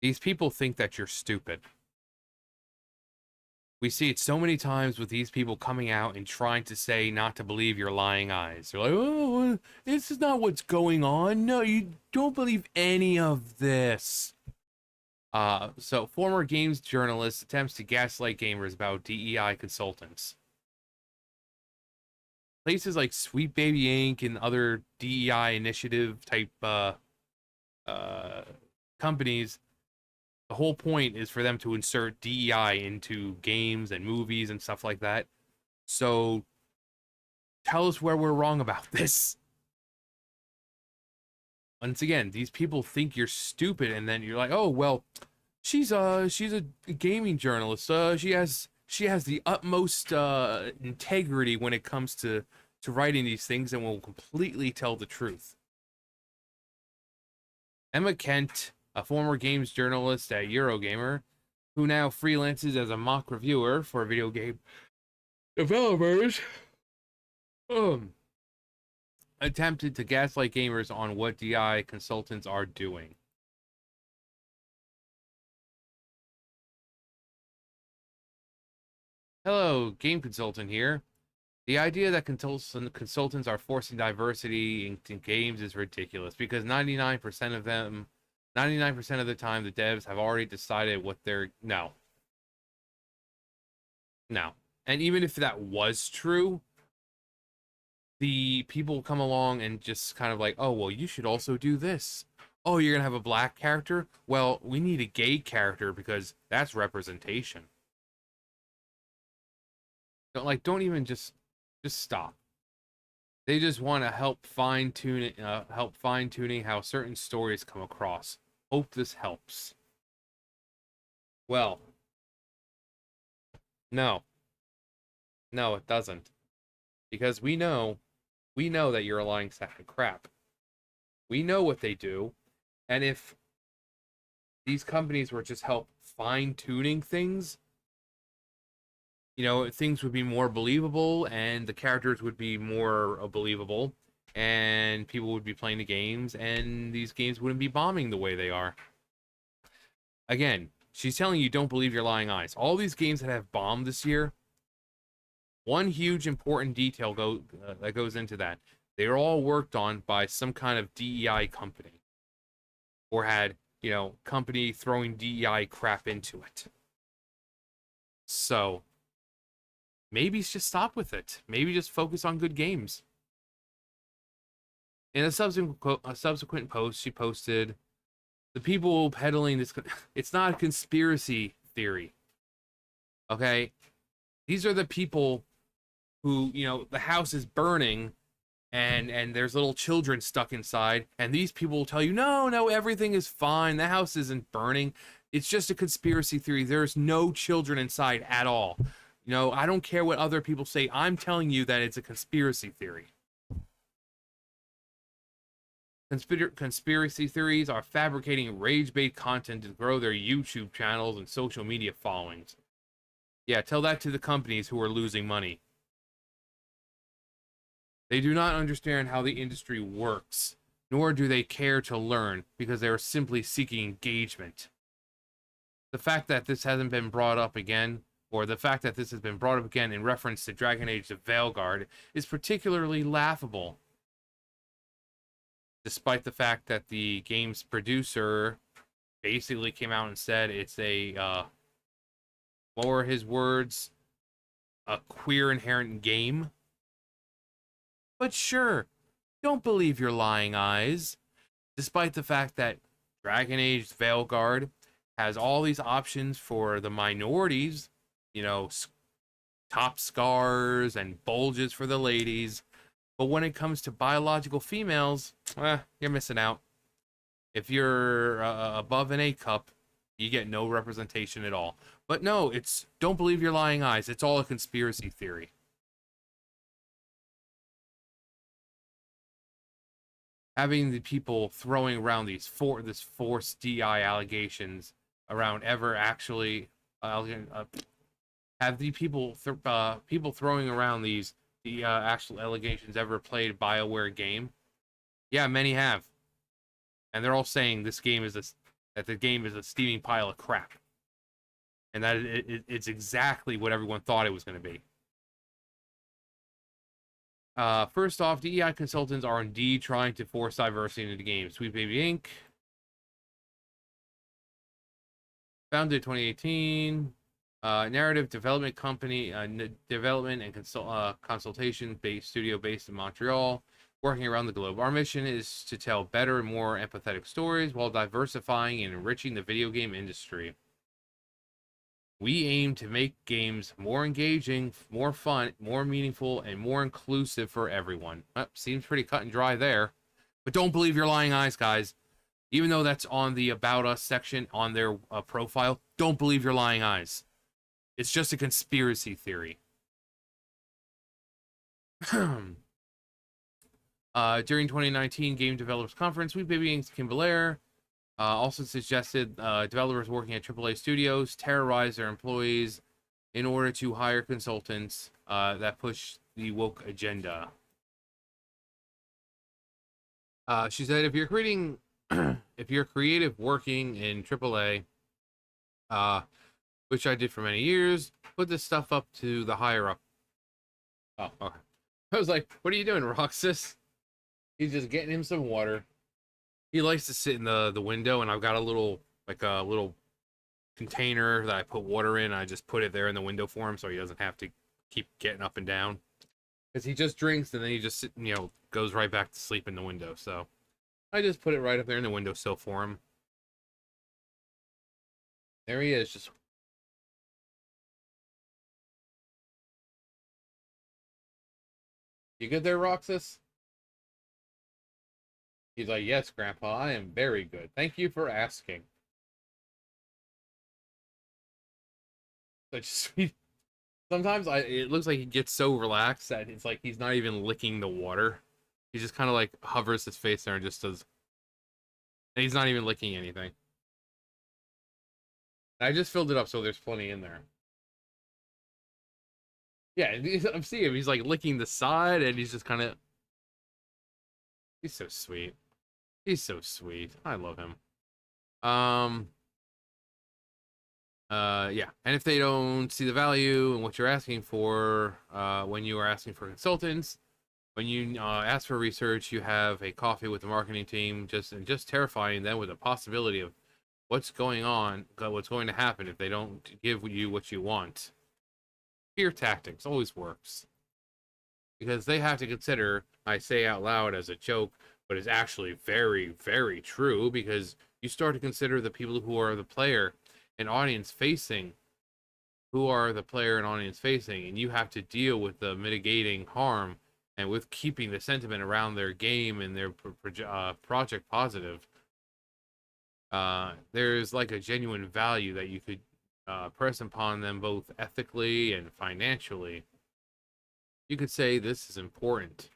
These people think that you're stupid. We see it so many times with these people coming out and trying to say not to believe your lying eyes. They're like, oh, this is not what's going on. No, you don't believe any of this. So former games journalist attempts to gaslight gamers about DEI consultants. Places like Sweet Baby Inc. and other DEI initiative type uh, companies, the whole point is for them to insert DEI into games and movies and stuff like that. So tell us where we're wrong about this. Once again, these people think you're stupid, and then you're like, oh well, she's a gaming journalist. She has the utmost integrity when it comes to writing these things, and will completely tell the truth. Emma Kent, a former games journalist at Eurogamer, who now freelances as a mock reviewer for video game developers, um, attempted to gaslight gamers on what DI consultants are doing. Hello, game consultant here. The idea that consultants are forcing diversity into games is ridiculous because 99% of them, 99% of the time, the devs have already decided what they're. No. No. And even if that was true, the people come along and just kind of like, oh, well, you should also do this. Oh, you're going to have a black character? Well, we need a gay character because that's representation. Don't even just stop. They just want to help fine tuning how certain stories come across. Hope this helps. Well, no, no, it doesn't, because we know that you're a lying sack of crap. We know what they do, and if these companies were just help fine tuning things, things would be more believable, and the characters would be more believable, and people would be playing the games, and these games wouldn't be bombing the way they are. Again, she's telling you don't believe your lying eyes. All these games that have bombed this year, one huge important detail that goes into that. They are all worked on by some kind of DEI company, or had, company throwing DEI crap into it. So maybe just stop with it. Maybe just focus on good games. In a subsequent post, she posted, the people peddling this, it's not a conspiracy theory. Okay? These are the people who, the house is burning and there's little children stuck inside, and these people will tell you, no, everything is fine. The house isn't burning. It's just a conspiracy theory. There's no children inside at all. I don't care what other people say. I'm telling you that it's a conspiracy theory. Conspiracy theories are fabricating rage-bait content to grow their YouTube channels and social media followings. Yeah, tell that to the companies who are losing money. They do not understand how the industry works, nor do they care to learn, because they are simply seeking engagement. The fact that this hasn't been brought up again, or the fact that this has been brought up again in reference to Dragon Age: The Veilguard, is particularly laughable. Despite the fact that the game's producer basically came out and said it's what were his words? A queer inherent game. But sure, don't believe your lying eyes. Despite the fact that Dragon Age Veilguard has all these options for the minorities, top scars and bulges for the ladies. But when it comes to biological females, you're missing out. If you're above an A cup, you get no representation at all. But no, don't believe your lying eyes. It's all a conspiracy theory. Having the people throwing around this forced DI allegations around ever actually have the people throwing around the actual allegations ever played BioWare game? Yeah, many have, and they're all saying this game is that the game is a steaming pile of crap, and that it's exactly what everyone thought it was going to be. First off, DEI consultants are indeed trying to force diversity into the game. Sweet Baby Inc. Founded 2018. Narrative development company, development and consultation-based studio based in Montreal, working around the globe. Our mission is to tell better and more empathetic stories while diversifying and enriching the video game industry. We aim to make games more engaging, more fun, more meaningful, and more inclusive for everyone. Seems pretty cut and dry there. But don't believe your lying eyes, guys. Even though that's on the About Us section on their profile, don't believe your lying eyes. It's just a conspiracy theory. During 2019 Game Developers Conference, Sweet Baby Inc.'s Kim Belair also suggested developers working at AAA studios terrorize their employees in order to hire consultants that push the woke agenda. She said, if you're creating, if you're creative working in AAA, which I did for many years, put this stuff up to the higher up. Oh, okay. I was like, what are you doing, Roxas? He's just getting him some water. He likes to sit in the window, and I've got a little, like a little container that I put water in. I just put it there in the window for him so he doesn't have to keep getting up and down. Because he just drinks, and then he just, goes right back to sleep in the window. So I just put it right up there in the windowsill for him. There he is, just... You good there, Roxas? He's like, yes, Grandpa, I am very good. Thank you for asking. Such sweet. Sometimes it looks like he gets so relaxed that it's like he's not even licking the water. He just kind of like hovers his face there and just does. And he's not even licking anything. I just filled it up so there's plenty in there. Yeah, I'm seeing him. He's like licking the side and he's just kind of. He's so sweet. He's so sweet. I love him. Yeah. And if they don't see the value in what you're asking for, when you are asking for consultants, when you ask for research, you have a coffee with the marketing team, just terrifying them with the possibility of what's going on, what's going to happen if they don't give you what you want. Fear tactics always works. Because they have to consider, I say out loud as a joke, but it's actually very, very true, because you start to consider the people who are the player and audience facing, and you have to deal with the mitigating harm and with keeping the sentiment around their game and their project positive. There's like a genuine value that you could press upon them both ethically and financially. You could say this is important.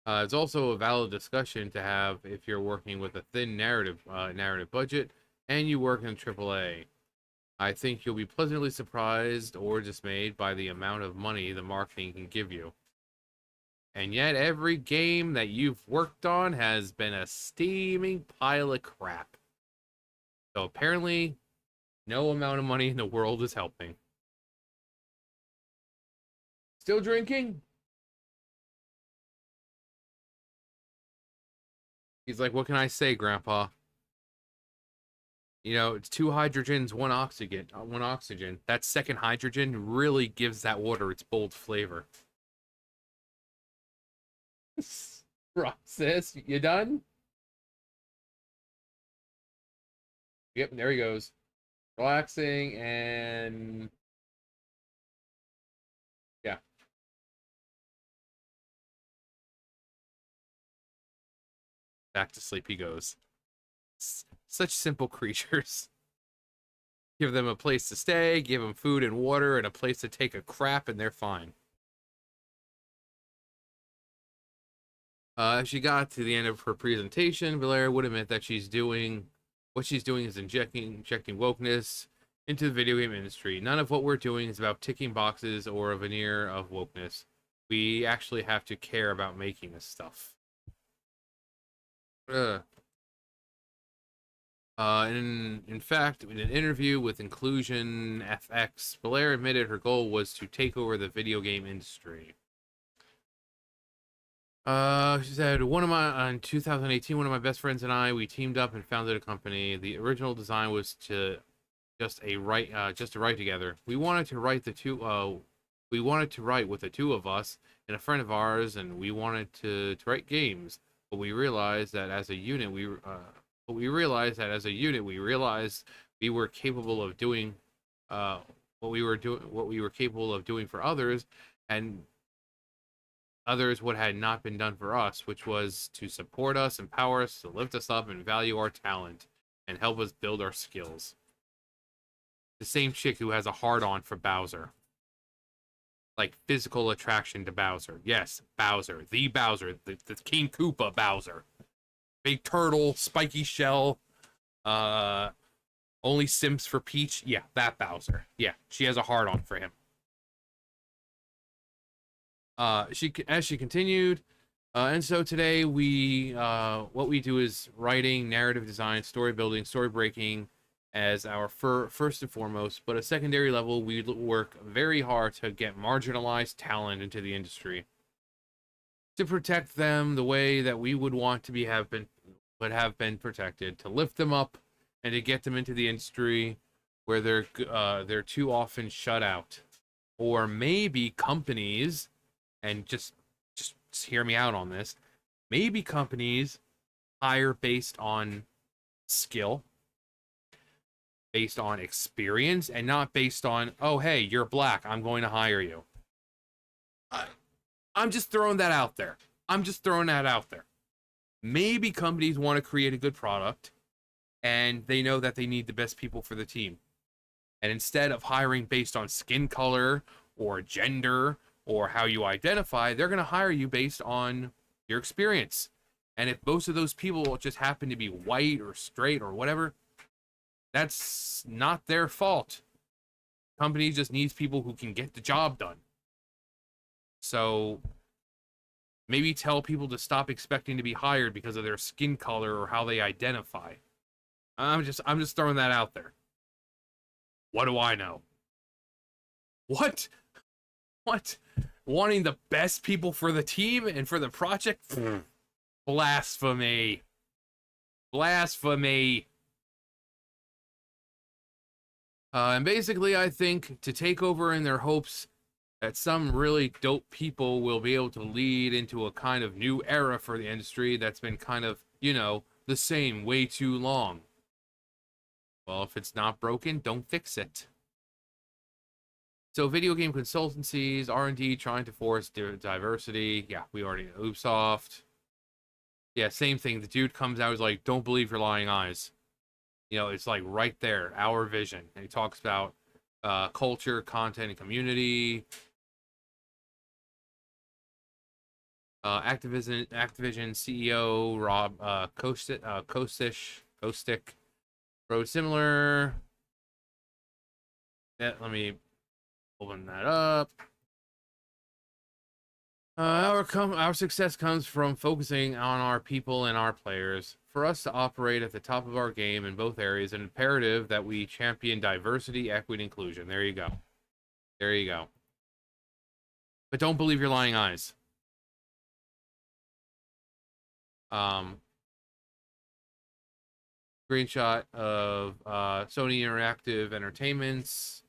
It's also a valid discussion to have if you're working with a thin narrative budget and you work in AAA. I think you'll be pleasantly surprised or dismayed by the amount of money the marketing can give you. And yet every game that you've worked on has been a steaming pile of crap. So apparently, no amount of money in the world is helping. Still drinking? He's like, what can I say, Grandpa? It's two hydrogens, one oxygen. That second hydrogen really gives that water its bold flavor. Sis, you done? Yep, there he goes. Relaxing and... yeah. Back to sleep he goes. Such simple creatures. Give them a place to stay, give them food and water, and a place to take a crap, and they're fine. As she got to the end of her presentation, Valera would admit that what she's doing is injecting wokeness into the video game industry. None of what we're doing is about ticking boxes or a veneer of wokeness. We actually have to care about making this stuff. In fact, in an interview with Inclusion FX, Belair admitted her goal was to take over the video game industry. She said, in 2018, one of my best friends and I, we teamed up and founded a company. The original design was to just to write together. We wanted to write with the two of us and a friend of ours, and we wanted to write games. But we realized that as a unit, we realized we were capable of doing, what we were capable of doing for others, and others what had not been done for us, which was to support us, empower us, to lift us up, and value our talent, and help us build our skills. The same chick who has a hard-on for Bowser. Like, physical attraction to Bowser. Yes, Bowser. The Bowser. The King Koopa Bowser. Big turtle, spiky shell, only simps for Peach. Yeah, that Bowser. Yeah, she has a hard-on for him. As she continued, and so today what we do is writing, narrative design, story building, story breaking as our first and foremost, but a secondary level, we work very hard to get marginalized talent into the industry, to protect them the way that we would want to have been protected, to lift them up and to get them into the industry where they're too often shut out, or maybe companies. And just hear me out on this. Maybe companies hire based on skill, based on experience, and not based on, oh, hey, you're black, I'm going to hire you. I'm just throwing that out there. Maybe companies want to create a good product, and they know that they need the best people for the team. And instead of hiring based on skin color or gender or how you identify, they're going to hire you based on your experience. And if most of those people just happen to be white or straight or whatever, that's not their fault. Company just needs people who can get the job done. So maybe tell people to stop expecting to be hired because of their skin color or how they identify. I'm just throwing that out there. What do I know? What? Wanting the best people for the team and for the project? Blasphemy. And basically, I think to take over in their hopes that some really dope people will be able to lead into a kind of new era for the industry that's been kind of, the same way too long. Well, if it's not broken, don't fix it. So video game consultancies, R&D trying to force diversity. Yeah, we already know. Ubisoft. Yeah, same thing. The dude comes out, he's like, don't believe your lying eyes. It's like right there, our vision. And he talks about culture, content, and community. Activision CEO Rob Kostick wrote similar. Yeah, let me open that up. Our success comes from focusing on our people and our players. For us to operate at the top of our game in both areas, an imperative that we champion diversity, equity, inclusion. There you go. But don't believe your lying eyes. Screenshot of Sony Interactive Entertainment's.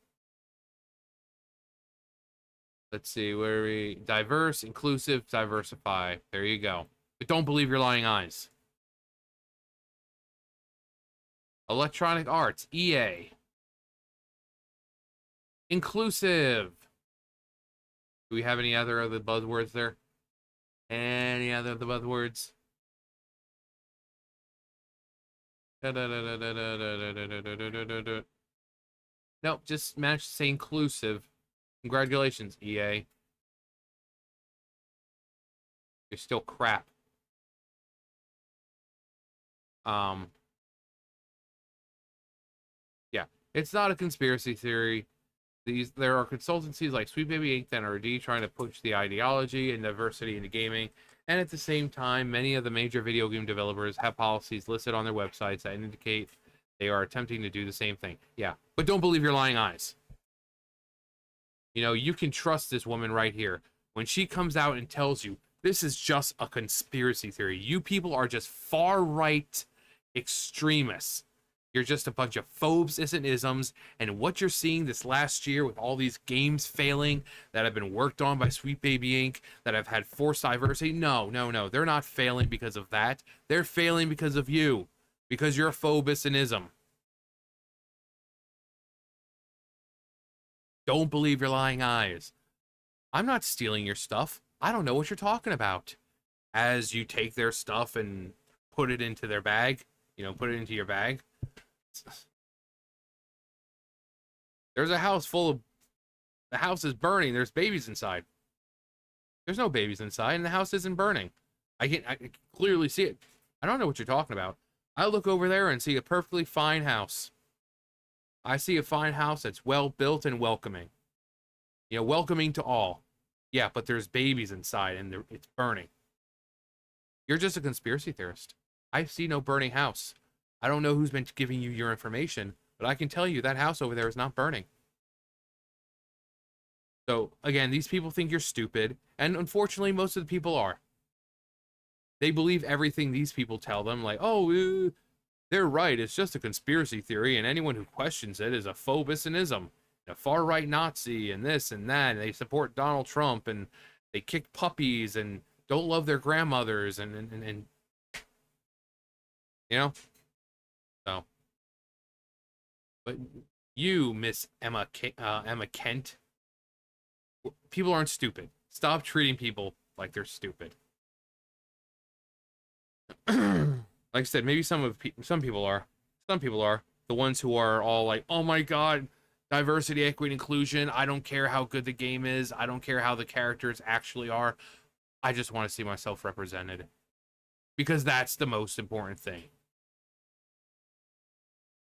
Let's see, where are we? Diverse, inclusive, diversify. There you go. But don't believe your lying eyes. Electronic Arts, EA. Inclusive. Do we have any other buzzwords there? Any other buzzwords? Nope, just managed to say inclusive. Congratulations, EA. You're still crap. Yeah, it's not a conspiracy theory. There are consultancies like Sweet Baby Inc. and NRD trying to push the ideology and diversity into gaming, and at the same time, many of the major video game developers have policies listed on their websites that indicate They are attempting to do the same thing. Yeah, but don't believe your lying eyes. You know, you can trust this woman right here. When she comes out and tells you, this is just a conspiracy theory. You people are just far-right extremists. You're just a bunch of phobes and isms, and what you're seeing this last year with all these games failing that have been worked on by Sweet Baby Inc., that have had forced diversity, no, they're not failing because of that. They're failing because of you, because you're a phobus and ism. Don't believe your lying eyes. I'm not stealing your stuff. I don't know what you're talking about. As you take their stuff and put it into their bag, put it into your bag. There's a house full of, the house is burning. There's babies inside. There's no babies inside, and the house isn't burning. I can clearly see it. I don't know what you're talking about. I look over there and see a perfectly fine house. I see a fine house that's well built and welcoming. Welcoming to all. Yeah, but there's babies inside and it's burning. You're just a conspiracy theorist. I see no burning house. I don't know who's been giving you your information, but I can tell you that house over there is not burning. So, again, these people think you're stupid, and unfortunately, most of the people are. They believe everything these people tell them, like, oh, they're right, it's just a conspiracy theory, and anyone who questions it is a phobus and ism, a far-right Nazi, and this and that, and they support Donald Trump, and they kick puppies, and don't love their grandmothers, and so. But you, Miss Emma Kent, people aren't stupid. Stop treating people like they're stupid. Like I said, maybe some people are. Some people are. The ones who are all like, oh my god, diversity, equity, inclusion. I don't care how good the game is. I don't care how the characters actually are. I just want to see myself represented. Because that's the most important thing.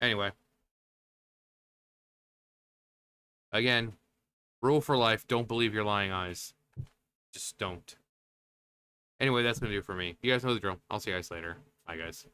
Anyway. Again, rule for life, don't believe your lying eyes. Just don't. Anyway, that's going to do it for me. You guys know the drill. I'll see you guys later. Bye, guys.